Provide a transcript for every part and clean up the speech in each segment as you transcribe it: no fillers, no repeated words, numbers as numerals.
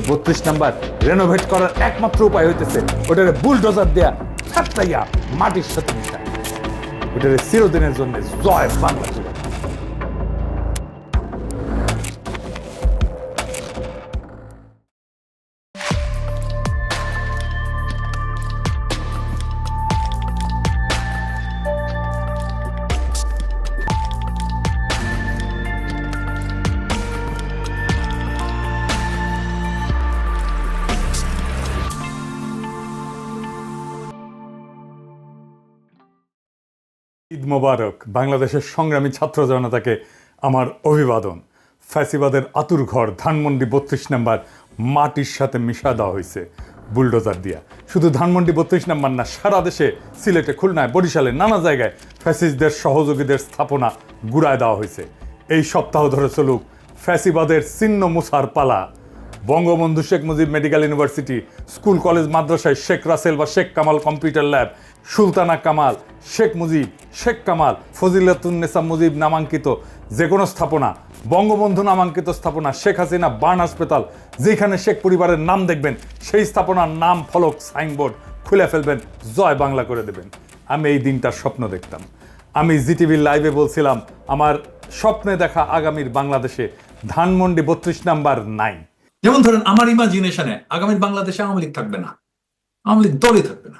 32 number renovate করার একমাত্র উপায় হইতেছে ওটারে বুলডোজার দেয়া ছাত্রাইয়া মাটির সাথে মিশায় ওটারে চিরদিনের জন্য জয় বাংলা। ঈদ মোবারক। বাংলাদেশের সংগ্রামী ছাত্র জনতাকে আমার অভিবাদন। ফ্যাসিবাদের আতুর ঘর ধানমন্ডি 32 নাম্বার মাটির সাথে মিশা দেওয়া হয়েছে বুলডোজার দিয়া। শুধু ধানমন্ডি 32 নাম্বার না, সারা দেশে সিলেটে, খুলনায়, বরিশালে নানা জায়গায় ফ্যাসিস্টদের সহযোগীদের স্থাপনা গুড়ায় দেওয়া হয়েছে। এই সপ্তাহ ধরে চলুক ফ্যাসিবাদের চিহ্ন মুছার পালা। Bangabandhu Sheikh Mujib medical university, school college মাদ্রাসায় শেখ রাসেল বা শেখ কামাল কম্পিউটার ল্যাব, সুলতানা কামাল, শেখ মুজিব, শেখ কামাল, ফজিলাতুন্নেসা মুজিব নামাঙ্কিত যে কোনো স্থাপনা, বঙ্গবন্ধু নামাঙ্কিত স্থাপনা, শেখ হাসিনা বার্ন হাসপাতাল, যেখানে শেখ পরিবারের নাম দেখবেন সেই স্থাপনার নাম ফলক সাইনবোর্ড খুলে ফেলবেন, জয় বাংলা করে দেবেন। আমি এই দিনটার স্বপ্ন দেখতাম। আমি জিটিভির লাইভে বলছিলাম আমার স্বপ্নে দেখা আগামীর বাংলাদেশে ধানমন্ডি 32 নাম্বার নাই। যেমন ধরেন আমার ইমাজিনেশনে আগামীর বাংলাদেশে আওয়ামী লীগ থাকবে না, আওয়ামী লীগ দলই থাকবে না।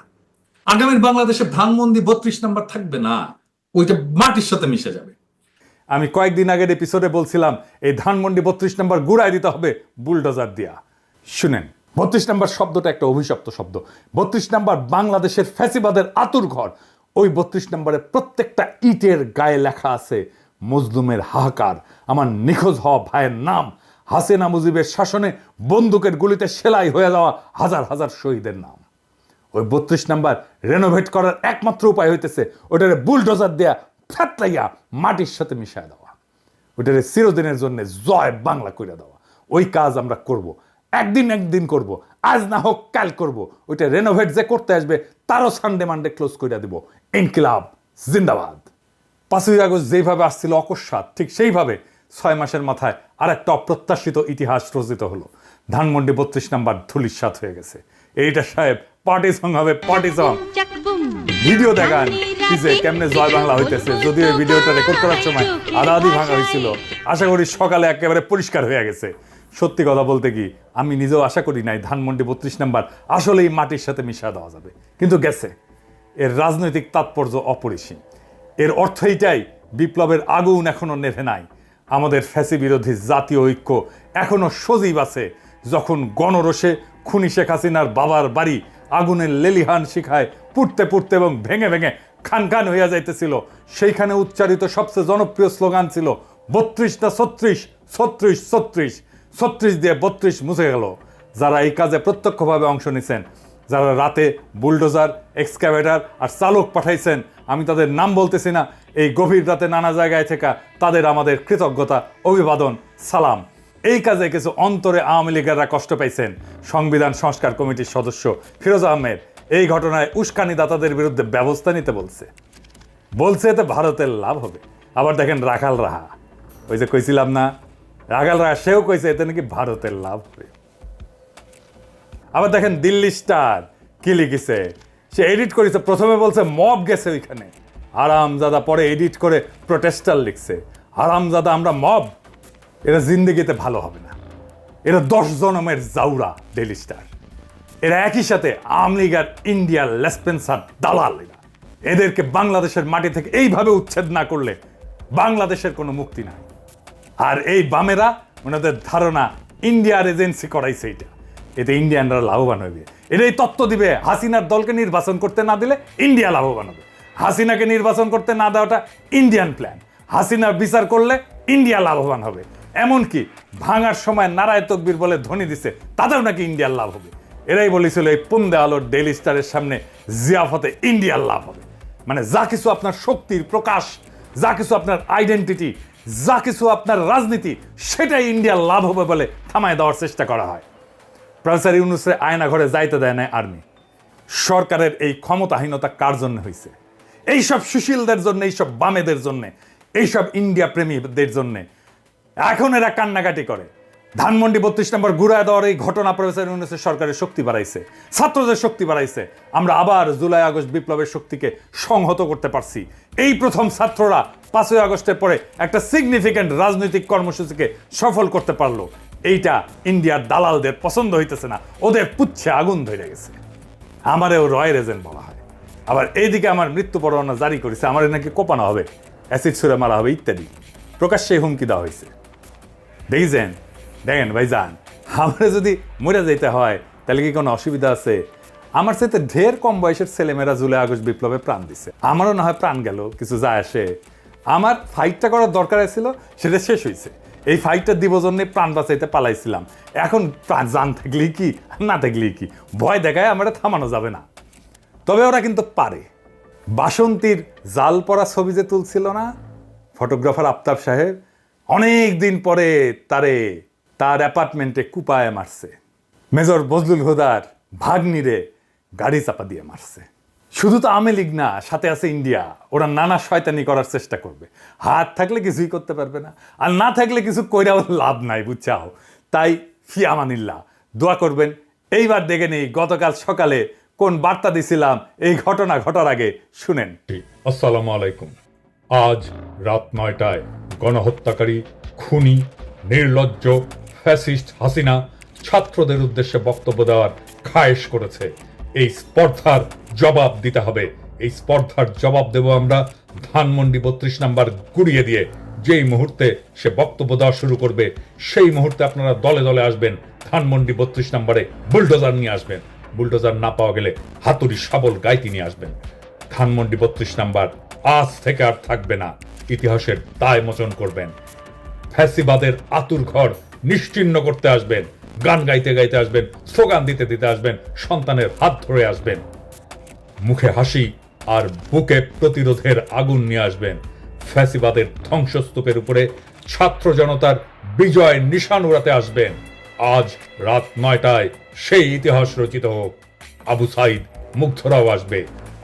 আগামীর বাংলাদেশে ধানমন্ডি 32 নাম্বার থাকবে না, ওইটা মাটির সাথে মিশে যাবে। আমি কয়েকদিন আগের এপিসোডে বলছিলাম এই ধানমন্ডি 32 নাম্বার গুড়ায় দিতে হবে বুলডোজার দিয়া। শুনেন, 32 নাম্বার শব্দটা একটা অভিশপ্ত শব্দ। 32 নাম্বার বাংলাদেশের ফ্যাসিবাদের আতুর ঘর। ওই 32 নাম্বারে প্রত্যেকটা ইটের গায়ে লেখা আছে মজলুমের হাহাকার, আমার নিখোঁজ হওয়া ভাইয়ের নাম, হাসিনা মুজিবের শাসনে বন্দুকের গুলিতে সেলাই হয়ে যাওয়া হাজার হাজার শহীদের নাম। ওই 32 নাম্বার রেনোভেট করার একমাত্র উপায় হইতেছে ওটারে বুলডোজার দেয়া ফ্যাতলাইয়া মাটির সাথে মিশায় দেওয়া, ওটারে চিরদিনের জন্য জয় বাংলা করে দেওয়া। ওই কাজ আমরা করব, একদিন করব, আজ না হোক কাল করব। ওইটা রেনোভেট যে করতে আসবে তারও সানডে মানডে ক্লোজ করে দিব। ইনকিলাব জিন্দাবাদ। 5ই আগস্ট যেইভাবে আসছিল অকস্মাৎ, ঠিক সেইভাবে 6 মাসের মাথায় আর একটা অপ্রত্যাশিত ইতিহাস রচিত হলো। ধানমন্ডি 32 নাম্বার ধুলিস্যাৎ হয়ে গেছে। এইটা সাহেব পার্টি সং হবে, পার্টি সং। ভিডিও দেখান যে কেমনে জয় বাংলা হইতেছে। যদিও এই ভিডিওটা রেকর্ড করার সময় আধা আধি ভাঙা হয়েছিল, আশা করি সকালে একেবারে পরিষ্কার হয়ে গেছে। সত্যি কথা বলতে কি, আমি নিজেও আশা করি নাই ধানমন্ডি 32 নাম্বার আসলেই মাটির সাথে মিশা দেওয়া যাবে, কিন্তু গেছে। এর রাজনৈতিক তাৎপর্য অপরিসীম। এর অর্থ এইটাই, বিপ্লবের আগুন এখনো নেভে নাই। আমাদের ফ্যাসি বিরোধী জাতীয় ঐক্য এখনো সজীব আছে। যখন গণরোষে খুনি শেখ হাসিনার বাবার বাড়ি আগুনের লেলিহান শিখায় পুড়তে পুড়তে এবং ভেঙে ভেঙে খান খান হইয়া যাইতেছিল, সেইখানে উচ্চারিত সবচেয়ে জনপ্রিয় স্লোগান ছিল 32 না 36, 36, 36, 36 দিয়ে 32 মুছে গেল। যারা এই কাজে প্রত্যক্ষভাবে অংশ নিছেন, যারা রাতে বুলডোজার, এক্সকাভেটর আর চালক পাঠাইছেন, আমি তাদের নাম বলতেছি না, এই গভীর রাতে নানা জায়গায় থেকে তাদের আমাদের কৃতজ্ঞতা, অভিবাদন, সালাম। এই কাজে কিছু অন্তরে আওয়ামী লীগেররা কষ্ট পাইছেন। সংবিধান সংস্কার কমিটির সদস্য ফিরোজ আহমেদ এই ঘটনায় উস্কানিদাতাদের বিরুদ্ধে ব্যবস্থা নিতে বলছে এতে ভারতের লাভ হবে। আবার দেখেন রাখাল রাহা, ওই যে কইছিলাম না, রাখাল রাহা সেও কইছে এতে নাকি ভারতের লাভ হবে। আবার দেখেন দিল্লি স্টার কি লিখেছে, সে এডিট করেছে। প্রথমে বলছে মব গেছে ওইখানে, হারামজাদা পরে এডিট করে প্রোটেস্টার লিখছে। হারামজাদা আমরা মব, এরা জিন্দেগিতে ভালো হবে না। এরা 10 জনমের জাউরা ডেইলি স্টার। এরা একই সাথে আওয়ামী লীগ আর ইন্ডিয়ার লেসপেন্সার দালাল। এদেরকে বাংলাদেশের মাটি থেকে এইভাবে উচ্ছেদ না করলে বাংলাদেশের কোনো মুক্তি নাই। আর এই বামেরা, ওনাদের ধারণা ইন্ডিয়ার এজেন্সি করাইছে এইটা, এতে ইন্ডিয়ানরা লাভবান হবে। এটাই তত্ত্ব দিবে হাসিনার দলকে নির্বাচন করতে না দিলে ইন্ডিয়া লাভবান হবে। হাসিনাকে নির্বাচন করতে না দেওয়াটা ইন্ডিয়ান প্ল্যান। হাসিনার বিচার করলে ইন্ডিয়া লাভবান হবে। এমনকি ভাঙার সময় নারায় তকবীর বলে ধ্বনি দিছে, তাতেও নাকি ইন্ডিয়ার লাভ হবে। এরাই বলেছিল এই পুন্দে আলোর ডেইলি স্টারের সামনে জিয়াফতে ইন্ডিয়ার লাভ হবে। মানে যা কিছু আপনার শক্তির প্রকাশ, যা কিছু আপনার আইডেন্টিটি, যা কিছু আপনার রাজনীতি, সেটাই ইন্ডিয়ার লাভ হবে বলে থামায় দেওয়ার চেষ্টা করা হয়। প্রফেসর ইউনূসের আয়না ঘরে যাইতে দেয় না আর্মি। সরকারের এই ক্ষমতাহীনতা কার জন্য হয়েছে? এইসব সুশীলদের জন্য, এইসব বামেদের জন্য, এইসব ইন্ডিয়া প্রেমীদের জন্য। এখন এরা কান্নাকাটি করে। ধানমন্ডি 32 নম্বর গুড়ায় দেওয়ার এই ঘটনা প্রফেসর ইউনূসের সরকারের শক্তি বাড়াইছে, ছাত্রদের শক্তি বাড়াইছে। আমরা আবার জুলাই আগস্ট বিপ্লবের শক্তিকে সংহত করতে পারছি। এই প্রথম ছাত্ররা 5ই আগস্টের পরে একটা সিগনিফিক্যান্ট রাজনৈতিক কর্মসূচিকে সফল করতে পারলো। এইটা ইন্ডিয়ার দালালদের পছন্দ হইতেছে না, ওদের পুচ্ছে আগুন ধরে গেছে। আমারেও রয়ের এজেন্ট বলা হয়। আবার এইদিকে আমার মৃত্যু পরোয়ানা জারি করেছে, আমার নাকি কোপানো হবে, অ্যাসিড ছুঁড়ে মারা হবে ইত্যাদি প্রকাশ্যে হুমকি দেওয়া হয়েছে। দেখেন ভাইজান, আমরা যদি মরে যেতে হয় তাহলে কি কোনো অসুবিধা আছে? আমার সাথে ঢের কম বয়সের ছেলেমেয়েরা জুলাই আগস্ট বিপ্লবে প্রাণ দিছে, আমারও না হয় প্রাণ গেল, কিছু যায় আসে। আমার ফাইটটা করার দরকার ছিল, সেটা শেষ হয়েছে। এই ফাইটটা দিব জন্যে প্রাণ বাঁচাইতে পালাইছিলাম। এখন প্রাণ জান থাকলেই কি না থাকলেই কি, ভয় দেখায় আমরা থামানো যাবে না। তবে ওরা কিন্তু পারে। বাসন্তীর জাল পরা ছবি যে তুলছিল না ফটোগ্রাফার আফতাব সাহেব, অনেক দিন পরে তার অ্যাপার্টমেন্টে কুপায় মারছে। মেজর বজলুল হুদার ভাগ্নিরে গাড়ি চাপা দিয়ে মারছে। শুধু তো আওয়ামী লীগ না, সাথে আছে ইন্ডিয়া। ওরা নানা শয়তানি করার চেষ্টা করবে। হাত থাকলে কিছুই করতে পারবে না, আর না থাকলে কিছু কইরাও লাভ নাই, বুঝছাও। তাই ফিয়ামানিল্লাহ, দোয়া করবেন। এইবার দেখে নেই গতকাল সকালে কোন বার্তা দিছিলাম এই ঘটনা ঘটার আগে, শুনেন। আসসালামু আলাইকুম। আজ রাত 9টায় গণহত্যাকারী, খুনি, নির্লজ্জ ফ্যাসিস্ট হাসিনা ছাত্রদের উদ্দেশ্যে বক্তব্য দেওয়ার খায়েশ করেছে। এই স্পর্ধার জবাব দিতে হবে। এই স্পর্ধার জবাব দেব আমরা ধানমন্ডি 32 নাম্বার গুড়িয়ে দিয়ে। যেই মুহূর্তে সে বক্তব্য দেওয়া শুরু করবে সেই মুহূর্তে আপনারা দলে দলে আসবেন, ধানমন্ডি 32 নম্বরে বুলডোজার নিয়ে আসবেন। বুলডোজার না পাওয়া গেলে হাতুড়ি শাবল গাইতি নিয়ে আসবেন। ধানমন্ডি 32 নাম্বার আজ থেকে আর থাকবে না, ইতিহাসের দায় মোচন করবেন। ফ্যাসিবাদের আতুর ঘর নিশ্চিহ্ন করতে আসবেন, গান গাইতে গাইতে আসবেন, স্লোগান দিতে দিতে আসবেন, সন্তানের হাত ধরে আসবেন, মুখে হাসি আর বুকে প্রতিরোধের আগুন নিয়ে আসবেন। ফ্যাসিবাদের ধ্বংসস্তূপের উপরে ছাত্র জনতার বিজয় নিশান উড়াতে আসবেন। আজ রাত 9টায় সেই ইতিহাস রচিত হোক। আবু সাইদ মুগ্ধরাও আসবে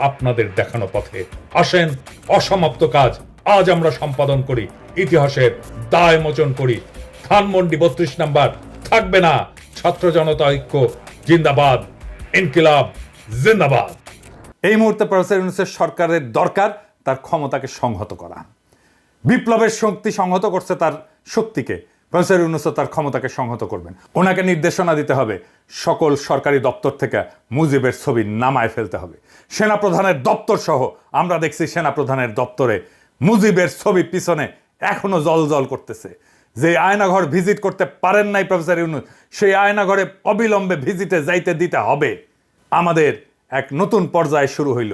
আপনাদের দেখানো পথে। আসেন, অসমাপ্ত কাজ আজ আমরা সম্পাদন করি, ইতিহাসের দায় মোচন করি। ধানমন্ডি 32 নাম্বার থাকবে না। ছাত্র জনতা ঐক্য জিন্দাবাদ, ইনকিলাব জিন্দাবাদ। এই মুহূর্তে প্রফেসর ইউনূসের সরকারের দরকার তার ক্ষমতাকে সংহত করা। বিপ্লবের শক্তি সংহত করছে তার শক্তিকে, প্রফেসর ইউনূসও তার ক্ষমতাকে সংহত করবেন। ওনাকে নির্দেশনা দিতে হবে, সকল সরকারি দপ্তর থেকে মুজিবের ছবি নামায় ফেলতে হবে। সেনাপ্রধানের দপ্তর সহ আমরা দেখছি সেনাপ্রধানের দপ্তরে মুজিবের ছবি পিছনে এখনো জল করতেছে। যে আয়নাঘর ভিজিট করতে পারেন নাই প্রফেসর ইউনূস, সেই আয়নাঘরে অবিলম্বে ভিজিটে যাইতে দিতে হবে। আমাদের এক নতুন পর্যায়ে শুরু হইল।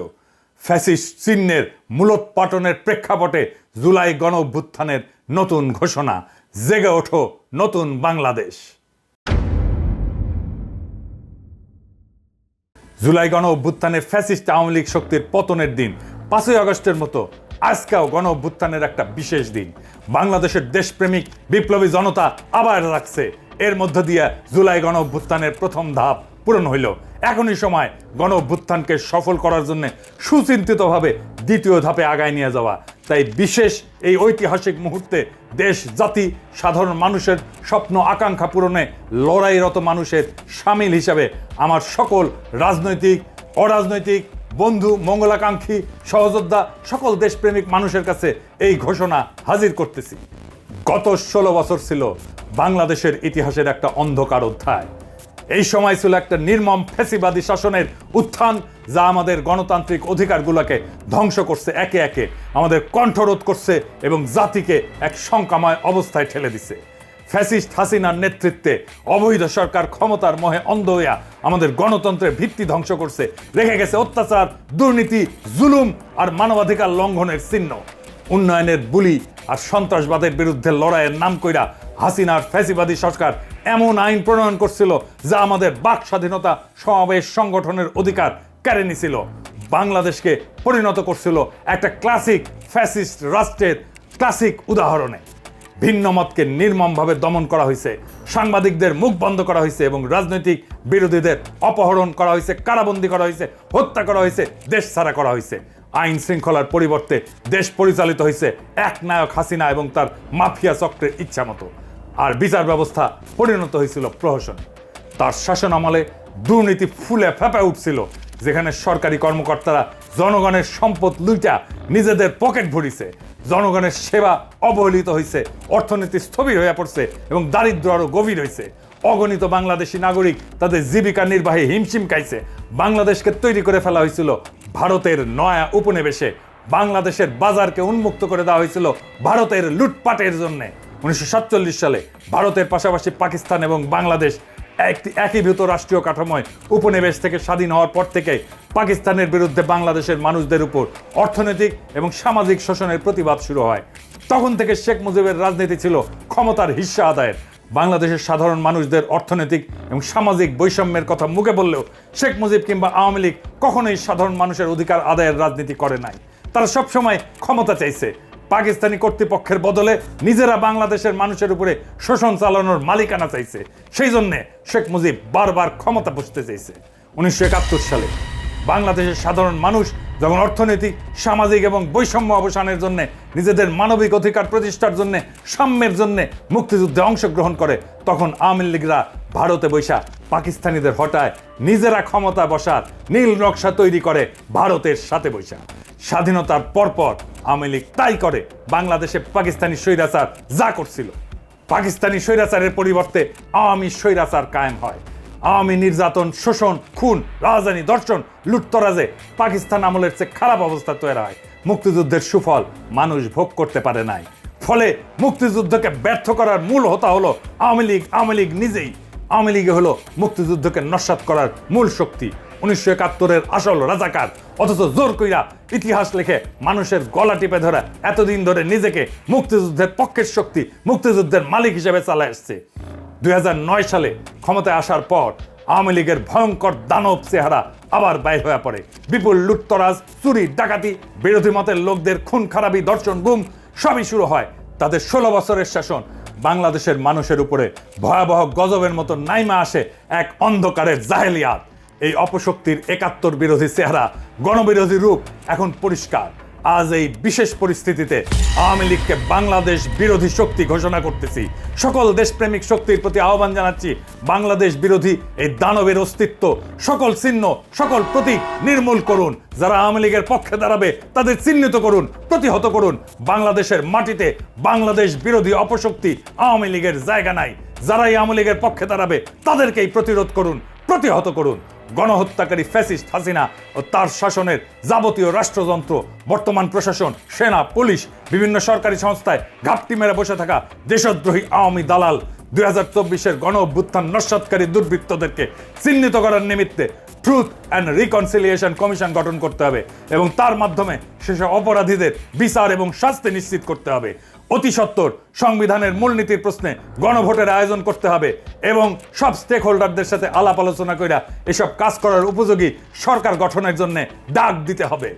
ফ্যাসিস্ট চিহ্নের মূলোৎপাটনের প্রেক্ষাপটে জুলাই গণ অভ্যুত্থানের নতুন ঘোষণা, জেগে ওঠো নতুন বাংলাদেশ। জুলাই গণ অভ্যুত্থানে ফ্যাসিস্ট আওয়ামী লীগ শক্তির পতনের দিন 5ই আগস্টের মতো আজকেও গণ অভ্যুত্থানের একটা বিশেষ দিন। বাংলাদেশের দেশপ্রেমিক বিপ্লবী জনতা আবার রাখছে। এর মধ্য দিয়ে জুলাই গণ অভ্যুত্থানের প্রথম ধাপ পূরণ হইল। এখনই সময় গণ অভ্যুত্থানকে সফল করার জন্য সুচিন্তিতভাবে দ্বিতীয় ধাপে আগায় নিয়ে যাওয়া। তাই বিশেষ এই ঐতিহাসিক মুহূর্তে দেশ, জাতি, সাধারণ মানুষের স্বপ্ন আকাঙ্ক্ষা পূরণে লড়াইরত মানুষের সামিল হিসাবে আমার সকল রাজনৈতিক, অরাজনৈতিক বন্ধু, মঙ্গলাকাঙ্ক্ষী, সহযোদ্ধা, সকল দেশপ্রেমিক মানুষের কাছে এই ঘোষণা হাজির করতেছি। গত 16 বছর ছিল বাংলাদেশের ইতিহাসের একটা অন্ধকার অধ্যায়। এই সময় ছিল একটা নির্মম ফ্যাসিবাদী শাসনের উত্থান, যা আমাদের গণতান্ত্রিক অধিকারগুলোকে ধ্বংস করছে, একে একে আমাদের কণ্ঠরোধ করছে এবং জাতিকে এক শঙ্কাময় অবস্থায় ঠেলে দিছে। ফ্যাসিস্ট হাসিনার নেতৃত্বে অবৈধ সরকার ক্ষমতার মোহে অন্ধ হইয়া আমাদের গণতন্ত্রের ভিত্তি ধ্বংস করছে, রেখে গেছে অত্যাচার, দুর্নীতি, জুলুম আর মানবাধিকার লঙ্ঘনের চিহ্ন। উন্নয়নের বুলি আর সন্ত্রাসবাদের বিরুদ্ধে লড়াইয়ের নাম কইরা হাসিনার ফ্যাসিবাদী সরকার এমন আইন প্রণয়ন করছিল যা আমাদের বাক স্বাধীনতা, সমাবেশ, সংগঠনের অধিকার কেড়ে নিছিল। বাংলাদেশকে পরিণত করছিল একটা ক্লাসিক ফ্যাসিস্ট রাষ্ট্রের ক্লাসিক উদাহরণে। ভিন্ন মতকে নির্মমভাবে দমন করা হয়েছে, সাংবাদিকদের মুখ বন্ধ করা হয়েছে এবং রাজনৈতিক বিরোধীদের অপহরণ করা হয়েছে, কারাবন্দী করা হয়েছে, হত্যা করা হয়েছে, দেশ ছাড়া করা হয়েছে। আইন শৃঙ্খলার পরিবর্তে দেশ পরিচালিত হয়েছে এক নায়ক হাসিনা এবং তার মাফিয়া চক্রের ইচ্ছা মতো। আর বিচার ব্যবস্থা পরিণত হয়েছিল প্রহসনে। তার শাসন আমলে দুর্নীতি ফুলে ফেঁপে উঠছিল, যেখানে সরকারি কর্মকর্তারা জনগণের সম্পদ লুইটা নিজেদের পকেট ভরিছে, জনগণের সেবা অবহেলিত হয়েছে, অর্থনীতি স্থবির হয়ে পড়ছে এবং দারিদ্র আরো গভীর হয়েছে। অগণিত বাংলাদেশি নাগরিক তাদের জীবিকা নির্বাহে হিমশিম খাইছে। বাংলাদেশকে তৈরি করে ফেলা হয়েছিল ভারতের নয়া উপনিবেশে। বাংলাদেশের বাজারকে উন্মুক্ত করে দেওয়া হয়েছিল ভারতের লুটপাটের জন্য। 1947 সালে ভারতের পাশাপাশি পাকিস্তান এবং বাংলাদেশ একীভূত রাষ্ট্রীয় কাঠামোয় উপনিবেশ থেকে স্বাধীন হওয়ার পর থেকে পাকিস্তানের বিরুদ্ধে বাংলাদেশের মানুষদের উপর অর্থনৈতিক এবং সামাজিক শোষণের প্রতিবাদ শুরু হয়। তখন থেকে শেখ মুজিবের রাজনীতি ছিল ক্ষমতার হিস্সা আদায়ের। বাংলাদেশের সাধারণ মানুষদের অর্থনৈতিক এবং সামাজিক বৈষম্যের কথা মুখে বললেও শেখ মুজিব কিংবা আওয়ামী লীগ কখনোই সাধারণ মানুষের অধিকার আদায়ের রাজনীতি করে নাই। তারা সবসময় ক্ষমতা চাইছে, পাকিস্তানি কর্তৃপক্ষের বদলে নিজেরা বাংলাদেশের মানুষের উপরে শোষণ চালানোর মালিকানা চাইছে। সেই জন্যে শেখ মুজিব বারবার ক্ষমতা বসতে চাইছে। 1971 সালে বাংলাদেশের সাধারণ মানুষ যখন অর্থনৈতিক, সামাজিক এবং বৈষম্য অবসানের জন্য, নিজেদের মানবিক অধিকার প্রতিষ্ঠার জন্য, সাম্যের জন্য মুক্তিযুদ্ধে অংশগ্রহণ করে, তখন আওয়ামী লীগরা ভারতে বৈশা পাকিস্তানিদের হটায় নিজেরা ক্ষমতা বসার নীল নকশা তৈরি করে ভারতের সাথে বৈশা। স্বাধীনতার পরপর আওয়ামী লীগ তাই করে। বাংলাদেশে পাকিস্তানি স্বৈরাচার যা করছিল, পাকিস্তানি স্বৈরাচারের পরিবর্তে আওয়ামী স্বৈরাচার কায়েম হয়। আওয়ামী নির্যাতন, শোষণ, খুন, রাজধানী ধর্ষণ, লুটতরাজে পাকিস্তান আমলের চেয়ে খারাপ অবস্থা তৈরি হয়। মুক্তিযুদ্ধের সুফল মানুষ ভোগ করতে পারে নাই। ফলে মুক্তিযুদ্ধকে ব্যর্থ করার মূল হোতা হলো আওয়ামী লীগ নিজেই। আওয়ামী লীগ হলো মুক্তিযুদ্ধকে নস্যাৎ করার মূল শক্তি। 1971-এর আসল রাজাকার, অথচ জোর কইরা ইতিহাস লিখে মানুষের গলা টিপে ধরা এতদিন ধরে নিজেকে মুক্তিযুদ্ধের পক্ষের শক্তি, মুক্তিযুদ্ধের মালিক হিসেবে চালা আসছে। 2009 সালে ক্ষমতায় আসার পর আওয়ামী লীগের ভয়ঙ্কর দানব চেহারা আবার বাইর হয়ে পড়ে। বিপুল লুটতরাজ, চুরি, ডাকাতি, বিরোধী মতের লোকদের খুন খারাপি, ধর্ষণ, গুম সবই শুরু হয়। তাদের 16 বছরের শাসন বাংলাদেশের মানুষের উপরে ভয়াবহ গজবের মতো নাইমা আসে এক অন্ধকারের জাহেলিয়াত। এই অপশক্তির 71 বিরোধী চেহারা, গণবিরোধী রূপ এখন পরিষ্কার। আজ এই বিশেষ পরিস্থিতিতে আওয়ামী লীগকে বাংলাদেশ বিরোধী শক্তি ঘোষণা করতেছি। সকল দেশপ্রেমিক শক্তির প্রতি আহ্বান জানাচ্ছি, বাংলাদেশ বিরোধী এই দানবের অস্তিত্ব, সকল চিহ্ন, সকল প্রতীক নির্মূল করুন। যারা আওয়ামী লীগের পক্ষে দাঁড়াবে তাদের চিহ্নিত করুন, প্রতিহত করুন। বাংলাদেশের মাটিতে বাংলাদেশ বিরোধী অপশক্তি আওয়ামী লীগের জায়গা নাই। যারাই আওয়ামী লীগের পক্ষে দাঁড়াবে তাদেরকেই প্রতিরোধ করুন, প্রতিহত করুন। গণহত্যাকারী ফ্যাসিস্ট হাসিনা ও তার শাসনের যাবতীয় রাষ্ট্রযন্ত্র, বর্তমান প্রশাসন, সেনা, পুলিশ, বিভিন্ন সরকারি সংস্থায় ঘাপটি মেরে বসে থাকা দেশদ্রোহী আওয়ামী দালাল 2024-এর গণ অভ্যুত্থান নস্যাৎকারী দুর্বৃত্তদেরকে চিহ্নিত করার নিমিত্তে ট্রুথ অ্যান্ড রিকনসিলিয়েশন কমিশন গঠন করতে হবে এবং তার মাধ্যমে সেসব অপরাধীদের বিচার এবং শাস্তি নিশ্চিত করতে হবে। অতি সত্বর সংবিধানের মূলনীতির প্রশ্নে গণভোটের আয়োজন করতে হবে এবং সব স্টেক হোল্ডারদের সাথে আলাপ আলোচনা করে এসব কাজ করার উপযোগী সরকার গঠনের জন্য ডাক দিতে হবে।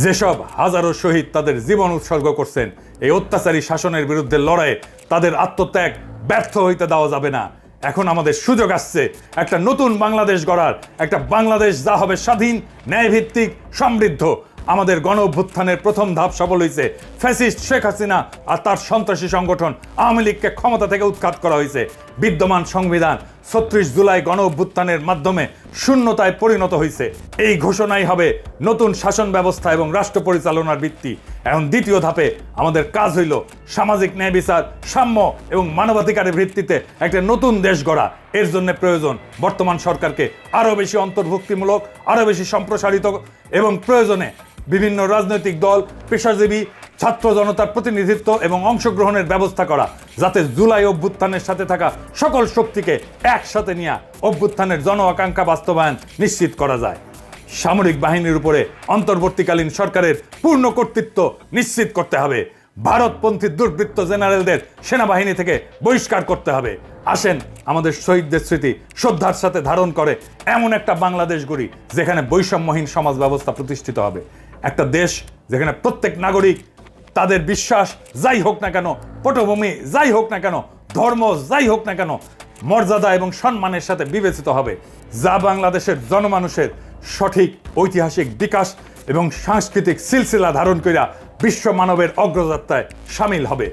যেসব হাজারো শহীদ তাদের জীবন উৎসর্গ করছেন এই অত্যাচারী শাসনের বিরুদ্ধে লড়াইয়ে, তাদের আত্মত্যাগ ব্যর্থ হইতে দেওয়া যাবে না। এখন আমাদের সুযোগ আসছে একটা নতুন বাংলাদেশ গড়ার, একটা বাংলাদেশ যা হবে স্বাধীন, ন্যায়ভিত্তিক, সমৃদ্ধ। আমাদের গণ অভ্যুত্থানের প্রথম ধাপ সফল হয়েছে। ফ্যাসিস্ট শেখ হাসিনা আর তার সন্ত্রাসী সংগঠন আওয়ামী লীগকে ক্ষমতা থেকে উৎখাত করা হয়েছে। বিদ্যমান সংবিধান 36 জুলাই গণ অভ্যুত্থানের মাধ্যমে শূন্যতায় পরিণত হয়েছে। এই ঘোষণাই হবে নতুন শাসন ব্যবস্থা এবং রাষ্ট্র পরিচালনার ভিত্তি। এখন দ্বিতীয় ধাপে আমাদের কাজ হইল সামাজিক ন্যায় বিচার, সাম্য এবং মানবাধিকারের ভিত্তিতে একটা নতুন দেশ গড়া। এর জন্য প্রয়োজন বর্তমান সরকারকে আরও বেশি অন্তর্ভুক্তিমূলক, আরও বেশি সম্প্রসারিত এবং প্রয়োজনে বিভিন্ন রাজনৈতিক দল, পেশাজীবী, ছাত্র জনতার প্রতিনিধিত্ব এবং অংশগ্রহণের ব্যবস্থা করা, যাতে জুলাই অভ্যুত্থানের সাথে থাকা সকল শক্তিকে একসাথে নিয়ে অভ্যুত্থানের জন আকাঙ্ক্ষা বাস্তবায়ন নিশ্চিত করা যায়। সামরিক বাহিনীর উপরে অন্তর্বর্তীকালীন সরকারের পূর্ণ কর্তৃত্ব নিশ্চিত করতে হবে। ভারতপন্থী দুর্বৃত্ত জেনারেলদের সেনাবাহিনী থেকে বহিষ্কার করতে হবে। আসেন আমাদের শহীদদের স্মৃতি শ্রদ্ধার সাথে ধারণ করে এমন একটা বাংলাদেশ গড়ি যেখানে বৈষম্যহীন সমাজ ব্যবস্থা প্রতিষ্ঠিত হবে। একটা দেশ যেখানে প্রত্যেক নাগরিক তাদের বিশ্বাস যাই হোক না কেন, পটভূমি যাই হোক না কেন, ধর্ম যাই হোক না কেন, মর্যাদা এবং সম্মানের সাথে বিবেচিত হবে, যা বাংলাদেশের জনমানুষের সঠিক ঐতিহাসিক বিকাশ এবং সাংস্কৃতিক সিলসিলা ধারণ কইরা বিশ্ব মানবের অগ্রযাত্রায় সামিল হবে।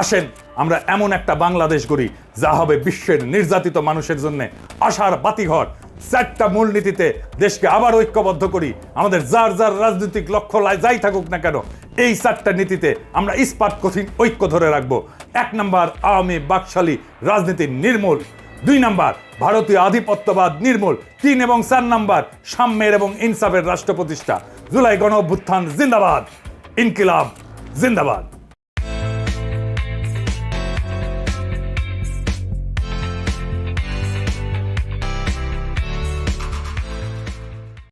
আসেন আমরা এমন একটা বাংলাদেশ গড়ি যা হবে বিশ্বের নির্যাতিত মানুষের জন্য আশার বাতিঘর। 4টা মূলনীতিতে দেশকে আবার ঐক্যবদ্ধ করি। আমাদের যার যার রাজনৈতিক লক্ষ্য যাই থাকুক না কেন, এই 4টা নীতিতে আমরা ইস্পাত কঠিন ঐক্য ধরে রাখবো। 1 নাম্বার, আওয়ামী বাকশালী রাজনীতি নির্মূল। 2 নাম্বার, ভারতীয় আধিপত্যবাদ নির্মূল। 3 এবং 4 নাম্বার, সাম্যের এবং ইনসাফের রাষ্ট্র প্রতিষ্ঠা। জুলাই গণ অভ্যুত্থান জিন্দাবাদ, ইনকিলাব জিন্দাবাদ।